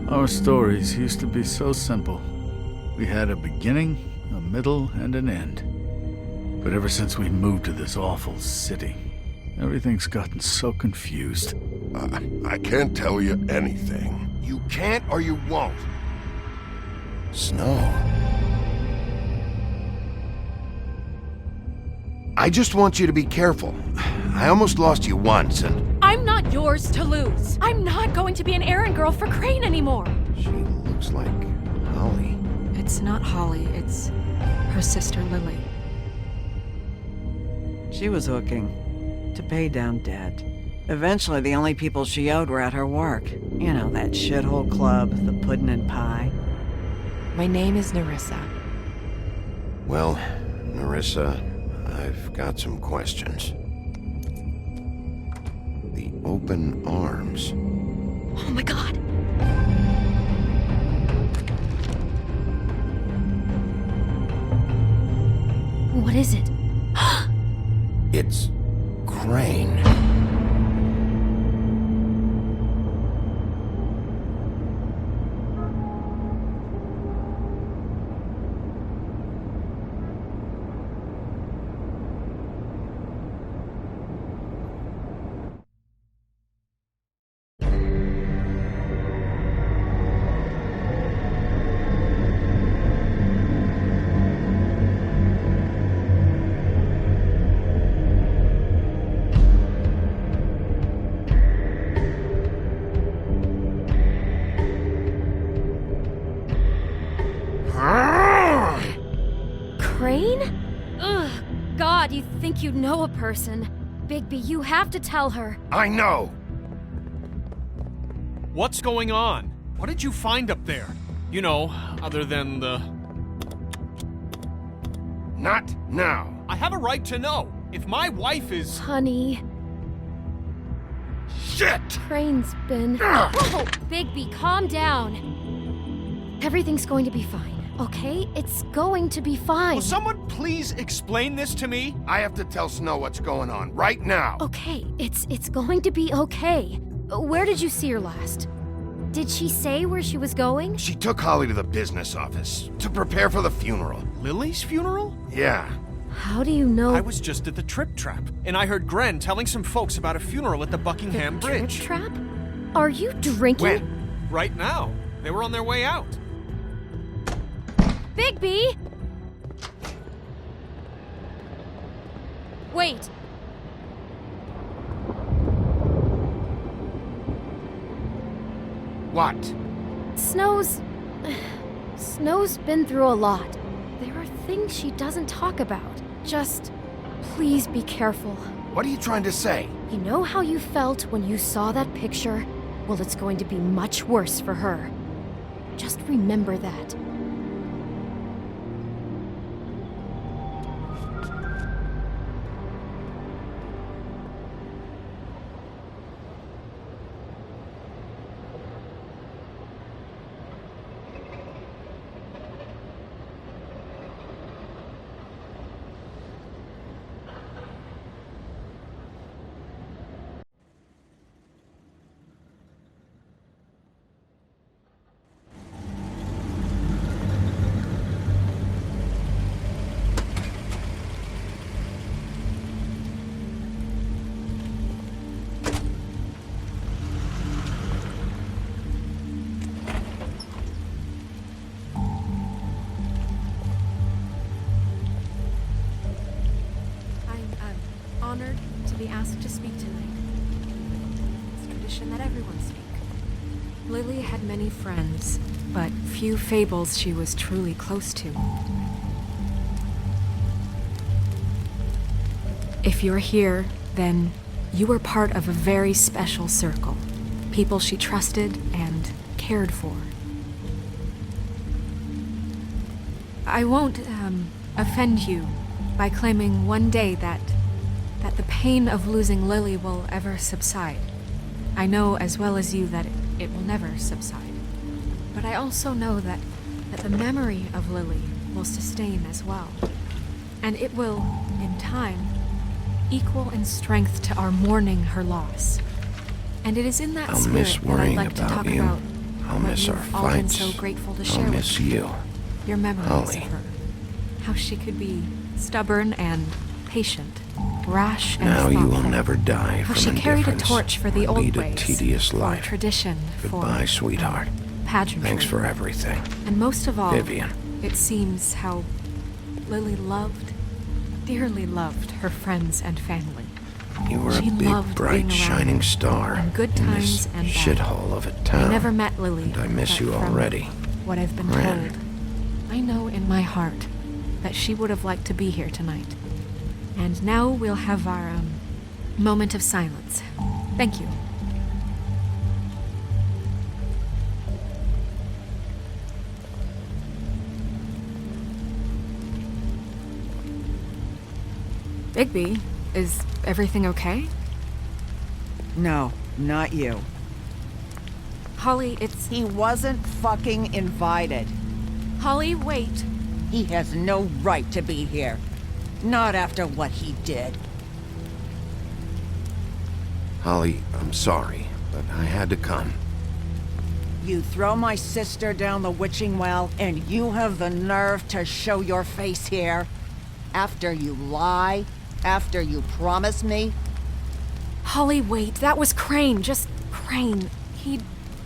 Our stories used to be so simple. We had a beginning, a middle, and an end. But ever since we moved to this awful city, everything's gotten so confused. I can't tell you anything. You can't or you won't. Snow. I just want you to be careful. I almost lost you once, and... I'm not yours to lose. I'm not going to be an errand girl for Crane anymore. She looks like Holly. It's not Holly, it's her sister Lily. She was hooking to pay down debt. Eventually, the only people she owed were at her work. You know, that shithole club, the Puddin' and Pie. My name is Nerissa. Well, Nerissa, I've got some questions. The open arms. Oh my god. What is it? It's Crane. Crane? Ugh, God, you think you know a person. Bigby, you have to tell her. I know! What's going on? What did you find up there? You know, other than the... Not now. I have a right to know. If my wife is... Honey, Shit! Crane's been... Whoa, Bigby, calm down. Everything's going to be fine, okay? It's going to be fine. Will someone please explain this to me? I have to tell Snow what's going on right now. Okay, it's going to be okay. Where did you see her last? Did she say where she was going? She took Holly to the business office to prepare for the funeral. Lily's funeral? Yeah. How do you know? I was just at the Trip Trap, and I heard Gren telling some folks about a funeral at the Buckingham Bridge. Trip Trap? Are you drinking? When? Right now. They were on their way out. Bigby! Wait. What? Snow's been through a lot. There are things she doesn't talk about. Just, please be careful. What are you trying to say? You know how you felt when you saw that picture? Well, it's going to be much worse for her. Just remember that. had many friends, but few fables she was truly close to. If you're here, then you were part of a very special circle. People she trusted and cared for. I won't, offend you by claiming one day that the pain of losing Lily will ever subside. I know as well as you that it will never subside. But I also know that the memory of Lily will sustain as well. And it will, in time, equal in strength to our mourning her loss. And it is in that I'll spirit miss that I'd worrying like to about talk you. about I'll what miss our you've all been fights. so grateful to share I'll with miss me. you. Your memories Holly. of her. How she could be stubborn and patient, rash and Now you will thoughtful. never die How from she carried a indifference torch for the or old lead a ways, tedious for life. tradition, Goodbye, for sweetheart. pageantry. Thanks for everything. And most of all, Vivian. it seems how Lily loved, dearly loved her friends and family. You were She a big, loved being bright, around shining her, star in good in times this and bad. shithole of a town. I never met Lily. And I miss but you from already. What I've been Ren. told, I know in my heart that she would have liked to be here tonight. And now we'll have our moment of silence. Thank you. Bigby, is everything okay? No, not you. Holly, it's... He wasn't fucking invited. Holly, wait. He has no right to be here. Not after what he did. Holly, I'm sorry, but I had to come. You throw my sister down the witching well, and you have the nerve to show your face here? After you lie? After you promise me? Holly, wait. That was Crane. Just Crane. He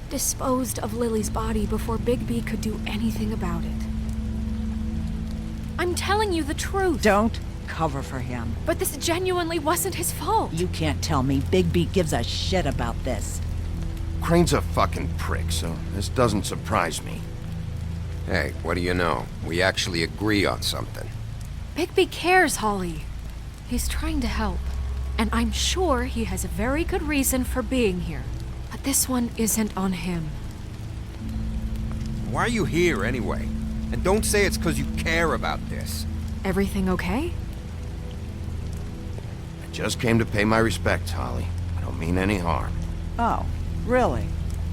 disposed of Lily's body before Bigby could do anything about it. I'm telling you the truth. Don't cover for him. But this genuinely wasn't his fault. You can't tell me Bigby gives a shit about this. Crane's a fucking prick, so this doesn't surprise me. Hey, what do you know? We actually agree on something. Bigby cares, Holly. He's trying to help. And I'm sure he has a very good reason for being here. But this one isn't on him. Why are you here anyway? And don't say it's because you care about this. Everything okay? I just came to pay my respects, Holly. I don't mean any harm. Oh, really?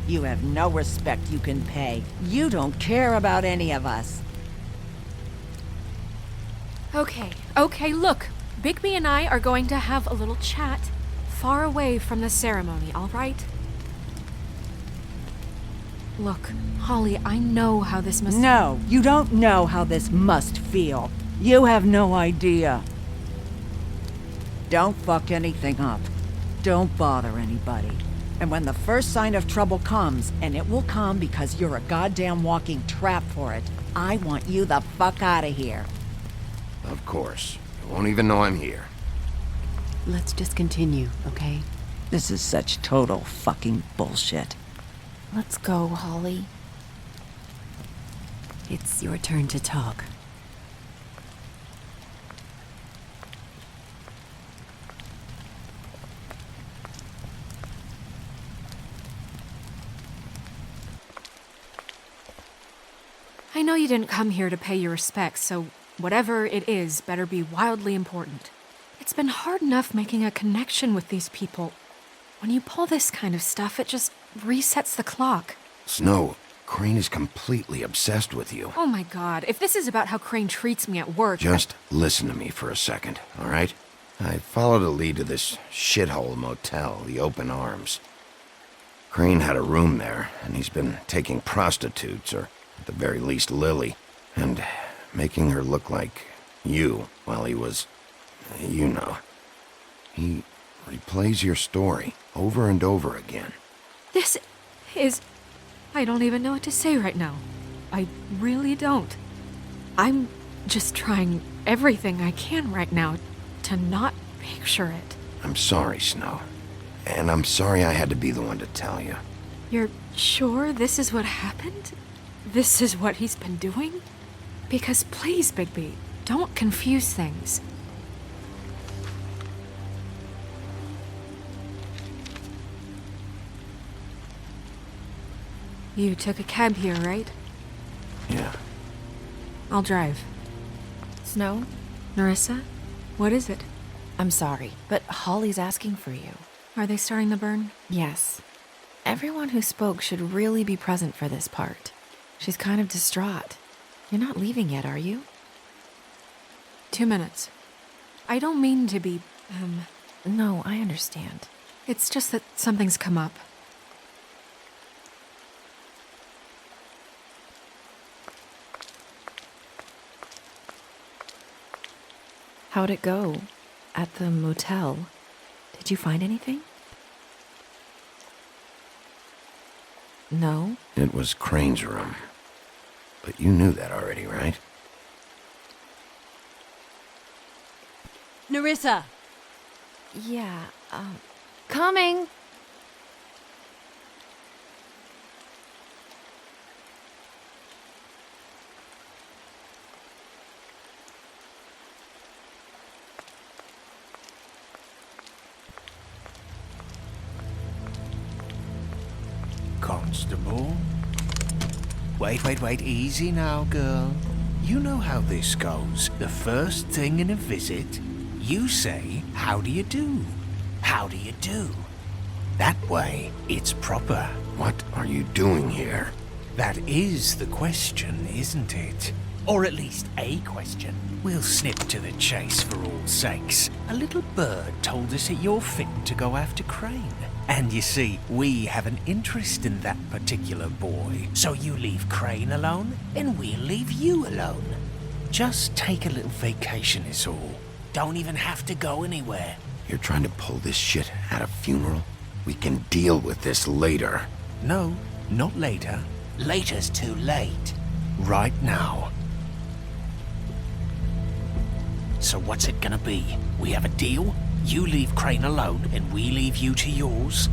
You have no respect you can pay. You don't care about any of us. Okay, look. Bigby and I are going to have a little chat far away from the ceremony, all right? Look, Holly, I know how this must... No, you don't know how this must feel. You have no idea. Don't fuck anything up. Don't bother anybody. And when the first sign of trouble comes, and it will come because you're a goddamn walking trap for it, I want you the fuck out of here. Of course. You won't even know I'm here. Let's just continue, okay? This is such total fucking bullshit. Let's go, Holly. It's your turn to talk. I know you didn't come here to pay your respects, so whatever it is better be wildly important. It's been hard enough making a connection with these people. When you pull this kind of stuff, it just resets the clock. Snow, Crane is completely obsessed with you. Oh my god, if this is about how Crane treats me at work... Just listen to me for a second, all right? I followed a lead to this shithole motel, the Open Arms. Crane had a room there, and he's been taking prostitutes, or at the very least Lily, and making her look like you while he was, you know. He replays your story over and over again. This is... I don't even know what to say right now. I really don't. I'm just trying everything I can right now to not picture it. I'm sorry, Snow. And I'm sorry I had to be the one to tell you. You're sure this is what happened? This is what he's been doing? Because please, Bigby, don't confuse things. You took a cab here, right? Yeah. I'll drive. Snow? Nerissa? What is it? I'm sorry, but Holly's asking for you. Are they starting the burn? Yes. Everyone who spoke should really be present for this part. She's kind of distraught. You're not leaving yet, are you? 2 minutes. I don't mean to be, No, I understand. It's just that something's come up. How'd it go? At the motel? Did you find anything? No? It was Crane's room. But you knew that already, right? Nerissa! Yeah, Coming! Constable? Wait, easy now, girl. You know how this goes. The first thing in a visit, you say, how do you do? How do you do? That way, it's proper. What are you doing here? That is the question, isn't it? Or at least a question. We'll snip to the chase for all sakes. A little bird told us that you're fit to go after Crane. And you see, we have an interest in that particular boy. So you leave Crane alone, and we'll leave you alone. Just take a little vacation is all. Don't even have to go anywhere. You're trying to pull this shit at a funeral? We can deal with this later. No, not later. Later's too late. Right now. So what's it gonna be? We have a deal? You leave Crane alone, and we leave you to yours?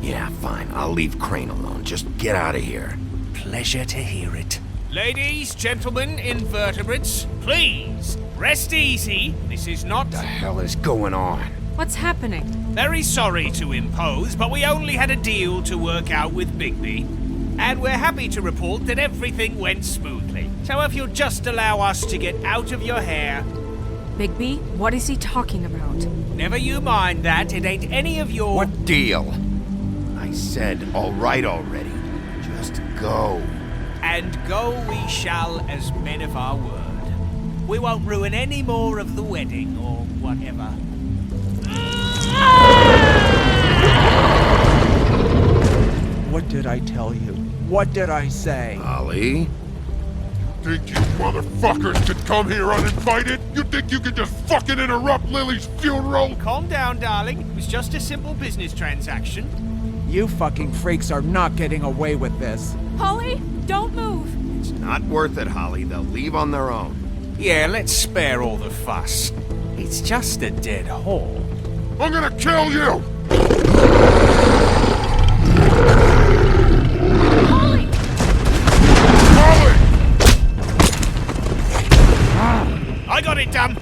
Yeah, fine. I'll leave Crane alone. Just get out of here. Pleasure to hear it. Ladies, gentlemen, invertebrates, please, rest easy. This is not... What the hell is going on? What's happening? Very sorry to impose, but we only had a deal to work out with Bigby. And we're happy to report that everything went smoothly. So if you'll just allow us to get out of your hair... Bigby, what is he talking about? Never you mind that, it ain't any of your... What deal? I said, all right already. Just go. And go we shall as men of our word. We won't ruin any more of the wedding or whatever. What did I tell you? What did I say? Ollie? Think you motherfuckers could come here uninvited? You think you could just fucking interrupt Lily's funeral? Calm down, darling. It was just a simple business transaction. You fucking freaks are not getting away with this. Holly, don't move! It's not worth it, Holly. They'll leave on their own. Yeah, let's spare all the fuss. It's just a dead hole. I'm gonna kill you! Holly! Holly! I got it done.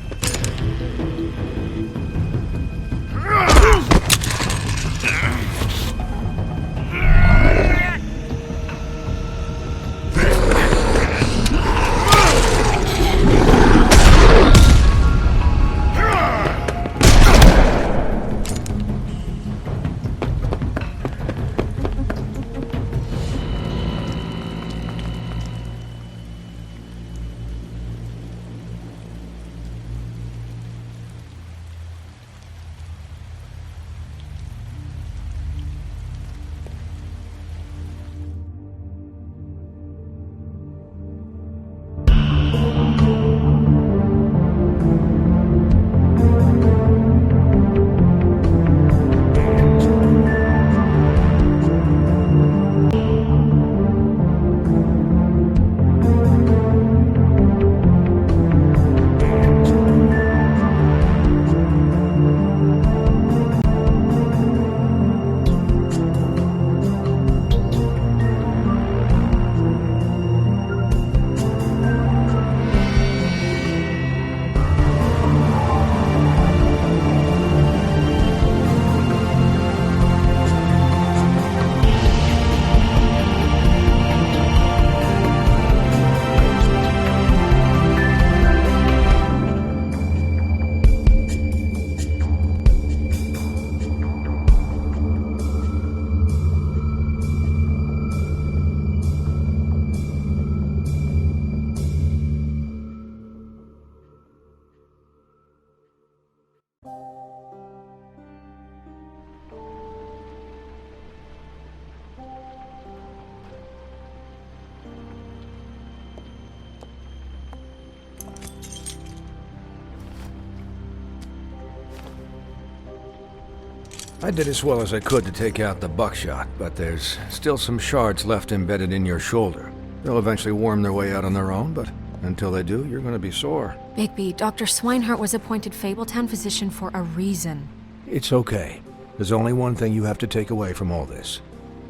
I did as well as I could to take out the buckshot, but there's still some shards left embedded in your shoulder. They'll eventually worm their way out on their own, but until they do, you're gonna be sore. Bigby, Dr. Swinehart was appointed Fabletown physician for a reason. It's okay. There's only one thing you have to take away from all this.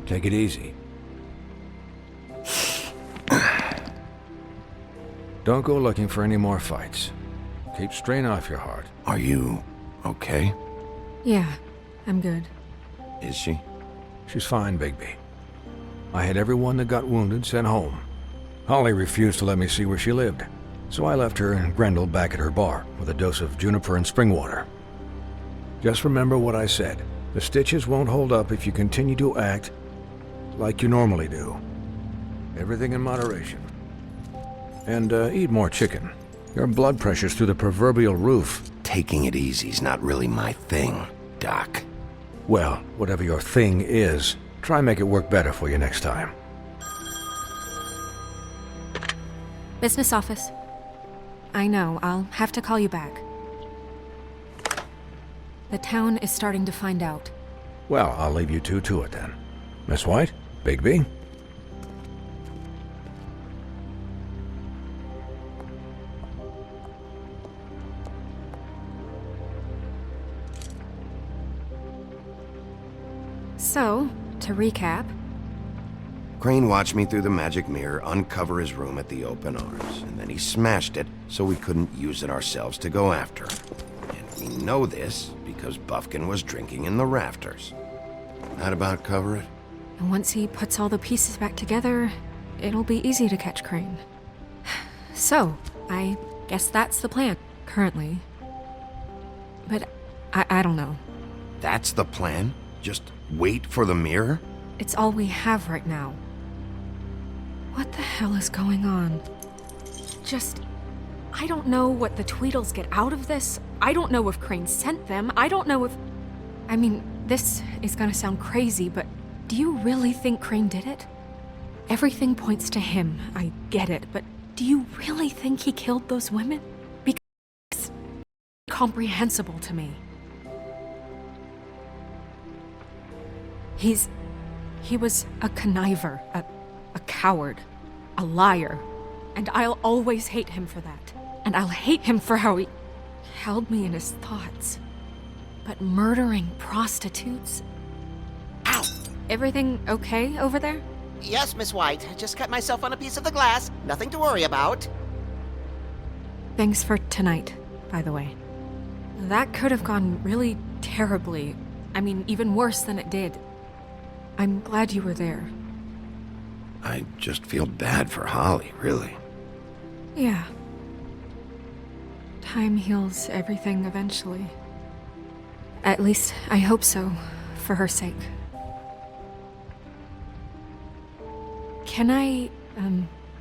Take it easy. Don't go looking for any more fights. Keep strain off your heart. Are you okay? Yeah, I'm good. Is she? She's fine, Bigby. I had everyone that got wounded sent home. Holly refused to let me see where she lived, so I left her and Grendel back at her bar with a dose of juniper and spring water. Just remember what I said. The stitches won't hold up if you continue to act like you normally do. Everything in moderation. And eat more chicken. Your blood pressure's through the proverbial roof. Taking it easy's not really my thing, Doc. Well, whatever your thing is, try and make it work better for you next time. Business office. I know, I'll have to call you back. The town is starting to find out. Well, I'll leave you two to it then. Miss White? Bigby? So, to recap... Crane watched me through the magic mirror uncover his room at the open arms, and then he smashed it so we couldn't use it ourselves to go after him. And we know this because Buffkin was drinking in the rafters. That about cover it? And once he puts all the pieces back together, it'll be easy to catch Crane. So, I guess that's the plan, currently. But I don't know. That's the plan? Just wait for the mirror? It's all we have right now. What the hell is going on? I don't know what the Tweedles get out of this. I don't know if Crane sent them. I don't know if... I mean, this is gonna sound crazy, but do you really think Crane did it? Everything points to him, I get it, but do you really think he killed those women? Because it's incomprehensible to me. He was a conniver, a coward, a liar, and I'll always hate him for that. And I'll hate him for how he held me in his thoughts. But murdering prostitutes? Ow! Everything okay over there? Yes, Miss White. Just cut myself on a piece of the glass. Nothing to worry about. Thanks for tonight, by the way. That could have gone really terribly. I mean, even worse than it did. I'm glad you were there. I just feel bad for Holly, really. Yeah. Time heals everything eventually. At least, I hope so, for her sake. Can I,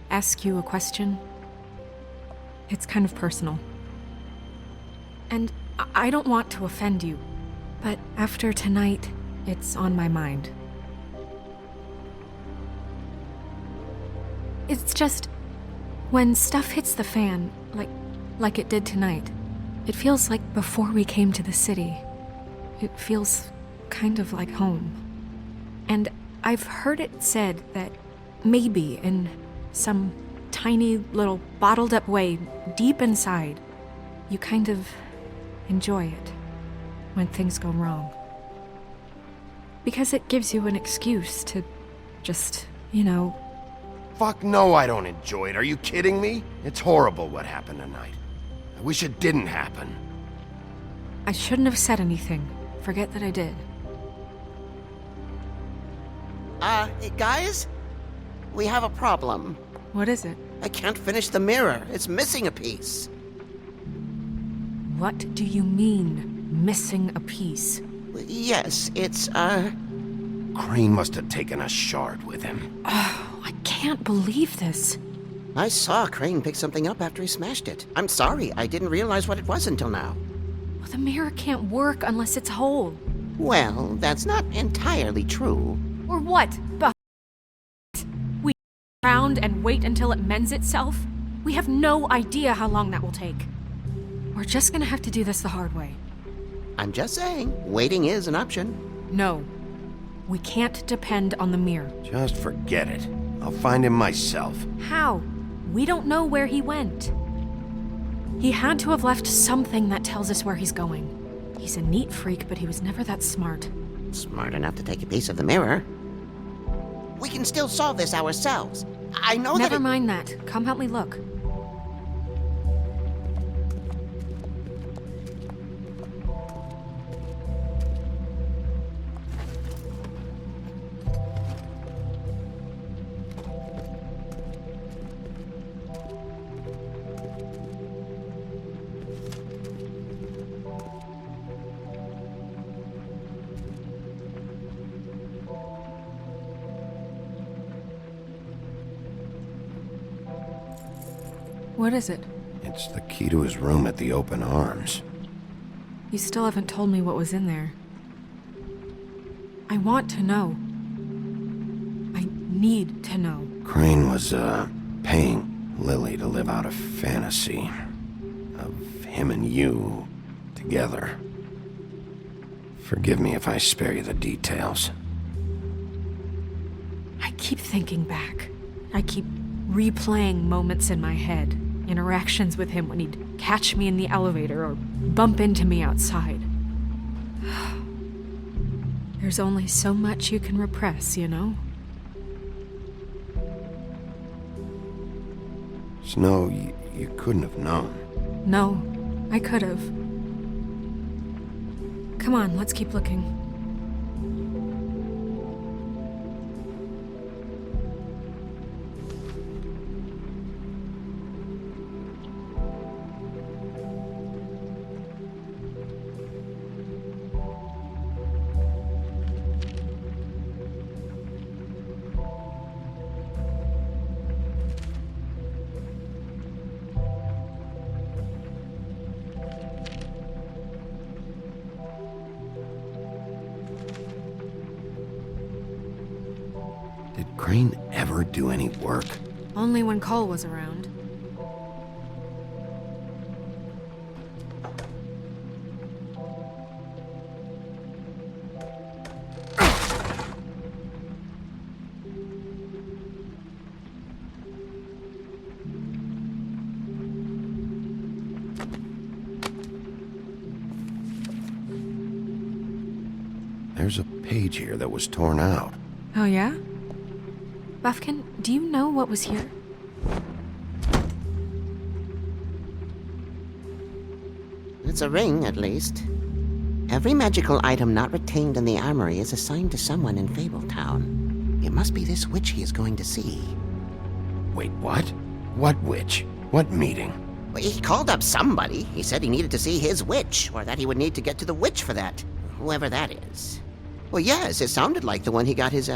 ask you a question? It's kind of personal. And I don't want to offend you, but after tonight, it's on my mind. It's just, when stuff hits the fan, like it did tonight, it feels like before we came to the city. It feels kind of like home. And I've heard it said that maybe in some tiny little bottled up way deep inside, you kind of enjoy it when things go wrong. Because it gives you an excuse to just, you know... Fuck no, I don't enjoy it. Are you kidding me? It's horrible what happened tonight. I wish it didn't happen. I shouldn't have said anything. Forget that I did. Guys? We have a problem. What is it? I can't finish the mirror. It's missing a piece. What do you mean, missing a piece? Yes, it's, Crane must have taken a shard with him. Oh, I can't believe this. I saw Crane pick something up after he smashed it. I'm sorry, I didn't realize what it was until now. Well, the mirror can't work unless it's whole. Well, that's not entirely true. Or what, Buff? We around and wait until it mends itself? We have no idea how long that will take. We're just gonna have to do this the hard way. I'm just saying, waiting is an option. No. We can't depend on the mirror. Just forget it. I'll find him myself. How? We don't know where he went. He had to have left something that tells us where he's going. He's a neat freak, but he was never that smart. Smart enough to take a piece of the mirror. We can still solve this ourselves. I know Never mind that. Come help me look. What is it? It's the key to his room at the Open Arms. You still haven't told me what was in there. I want to know. I need to know. Crane was, paying Lily to live out a fantasy of him and you together. Forgive me if I spare you the details. I keep thinking back. I keep replaying moments in my head. Interactions with him when he'd catch me in the elevator or bump into me outside. There's only so much you can repress, you know? Snow, you couldn't have known. No, I could have. Come on, let's keep looking. Did Crane ever do any work? Only when Cole was around. There's a page here that was torn out. Oh, yeah? Buffkin, do you know what was here? It's a ring, at least. Every magical item not retained in the armory is assigned to someone in Fabletown. It must be this witch he is going to see. Wait, what? What witch? What meeting? Well, he called up somebody. He said he needed to see his witch, or that he would need to get to the witch for that. Whoever that is. Well, yes, it sounded like the one he got his,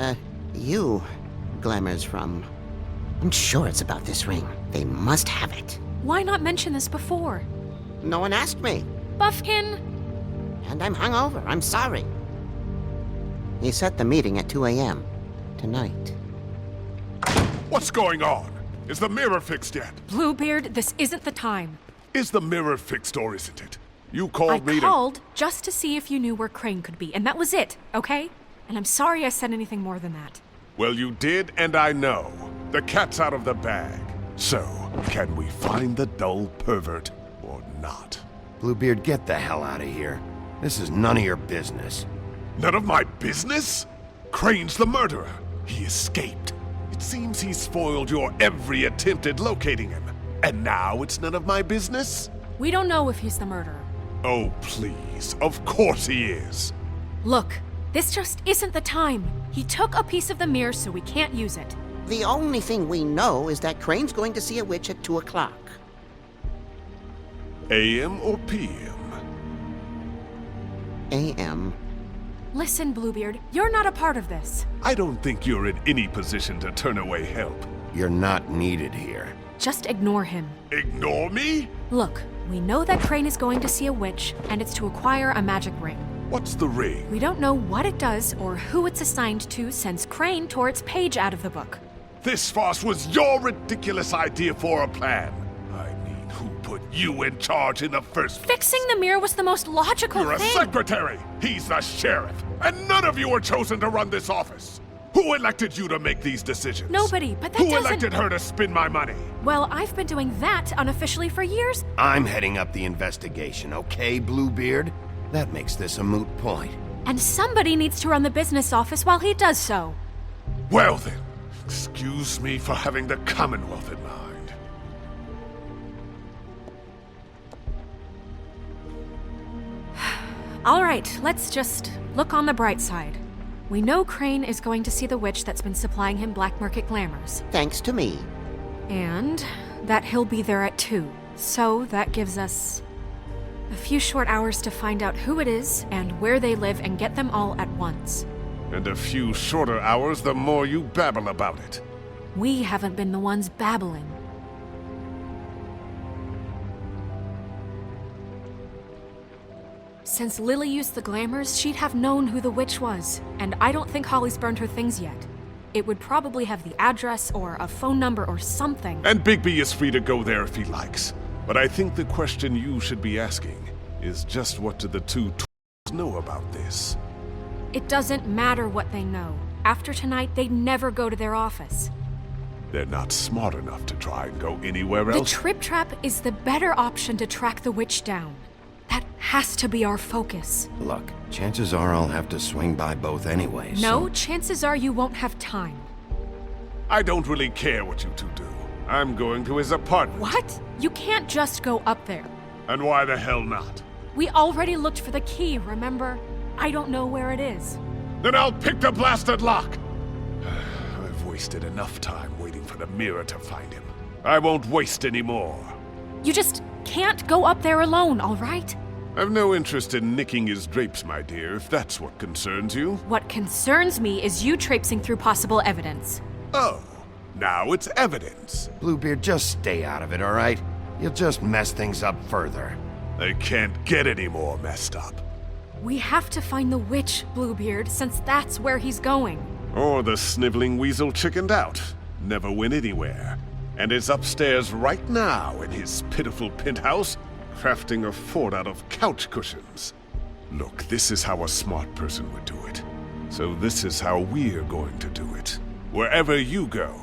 glamours from. I'm sure it's about this ring. They must have it. Why not mention this before? No one asked me. Buffkin! And I'm hungover. I'm sorry. He set the meeting at 2 a.m. tonight. What's going on? Is the mirror fixed yet? Bluebeard, this isn't the time. Is the mirror fixed or isn't it? You called me I called just to see if you knew where Crane could be, and that was it, okay? And I'm sorry I said anything more than that. Well, you did, and I know. The cat's out of the bag. So, can we find the dull pervert or not? Bluebeard, get the hell out of here. This is none of your business. None of my business? Crane's the murderer. He escaped. It seems he spoiled your every attempt at locating him. And now it's none of my business? We don't know if he's the murderer. Oh, please. Of course he is. Look, this just isn't the time. He took a piece of the mirror, so we can't use it. The only thing we know is that Crane's going to see a witch at 2 o'clock. AM or PM? AM. Listen, Bluebeard, you're not a part of this. I don't think you're in any position to turn away help. You're not needed here. Just ignore him. Ignore me? Look, we know that Crane is going to see a witch, and it's to acquire a magic ring. What's the ring? We don't know what it does or who it's assigned to since Crane tore its page out of the book. This farce was your ridiculous idea for a plan. I mean, who put put you in charge in the first place? Fixing the mirror was the most logical You're a thing. secretary! He's the sheriff! And none of you were chosen to run this office! Who elected you to make these decisions? Nobody, but that Who doesn't... elected her to spend my money? Well, I've been doing that unofficially for years. I'm heading up the investigation, okay, Bluebeard? That makes this a moot point. And somebody needs to run the business office while he does so. Well then, excuse me for having the Commonwealth in mind. All right, let's just look on the bright side. We know Crane is going to see the witch that's been supplying him black market glamours. Thanks to me. And that he'll be there at 2. So that gives us a few short hours to find out who it is and where they live and get them all at once. And a few shorter hours the more you babble about it. We haven't been the ones babbling. Since Lily used the glamours, she'd have known who the witch was, and I don't think Holly's burned her things yet. It would probably have the address or a phone number or something. And Bigby is free to go there if he likes. But I think the question you should be asking is just what do the two know about this? It doesn't matter what they know. After tonight, they'd never go to their office. They're not smart enough to try and go anywhere The else. Trip Trap is the better option to track the witch down. That has to be our focus. Look, chances are I'll have to swing by both anyway, No, so... chances are you won't have time. I don't really care what you two do. I'm going to his apartment. What? You can't just go up there. And why the hell not? We already looked for the key, remember? I don't know where it is. Then I'll pick the blasted lock! I've wasted enough time waiting for the mirror to find him. I won't waste any more. You just can't go up there alone, all right? I've no interest in nicking his drapes, my dear, if that's what concerns you. What concerns me is you traipsing through possible evidence. Oh, now it's evidence. Bluebeard, just stay out of it, all right? You'll just mess things up further. They can't get any more messed up. We have to find the witch, Bluebeard, since that's where he's going. Or the sniveling weasel chickened out. Never went anywhere. And is upstairs right now in his pitiful penthouse, crafting a fort out of couch cushions. Look, this is how a smart person would do it. So this is how we're going to do it. Wherever you go,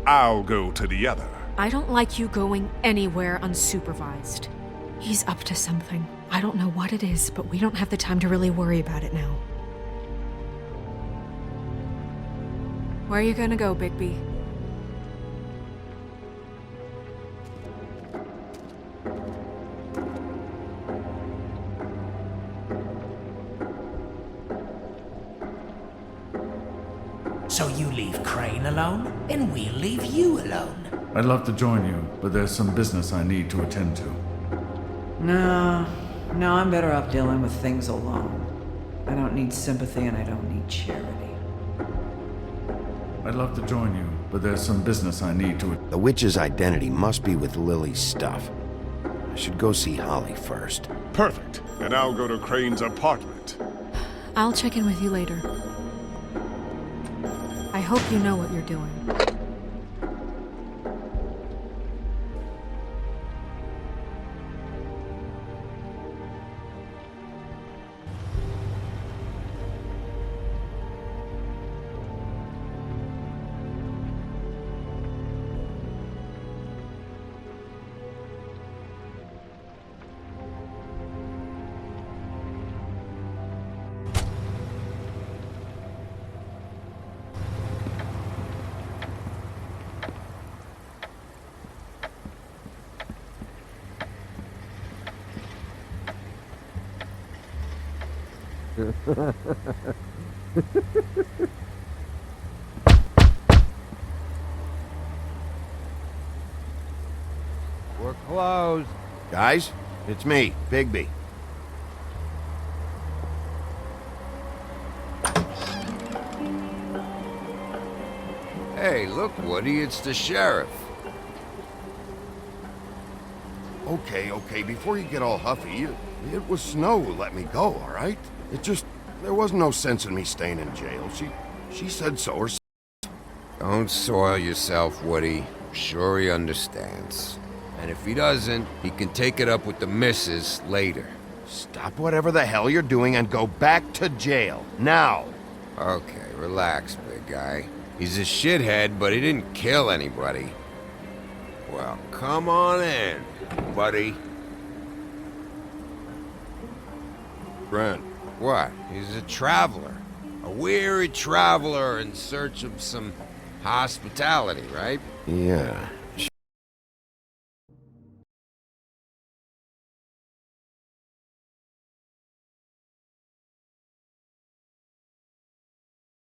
I'll go to the other. I don't like you going anywhere unsupervised. He's up to something. I don't know what it is, but we don't have the time to really worry about it now. Where are you gonna go, Bigby? So you leave Crane alone, and we'll leave you alone. I'd love to join you, but there's some business I need to attend to. No, I'm better off dealing with things alone. I don't need sympathy and I don't need charity. I'd love to join you, but there's some business I need to... The witch's identity must be with Lily's stuff. I should go see Holly first. Perfect. And I'll go to Crane's apartment. I'll check in with you later. I hope you know what you're doing. We're closed. Guys, it's me, Bigby. Hey, look, Woody, it's the sheriff. Okay, before you get all huffy, it was Snow who let me go, all right? There was no sense in me staying in jail. She said so Don't soil yourself, Woody. I'm sure he understands. And if he doesn't, he can take it up with the missus later. Stop whatever the hell you're doing and go back to jail. Now! Okay, relax, big guy. He's a shithead, but he didn't kill anybody. Well, come on in, buddy. Grant. What? He's a traveler. A weary traveler in search of some hospitality, right? Yeah.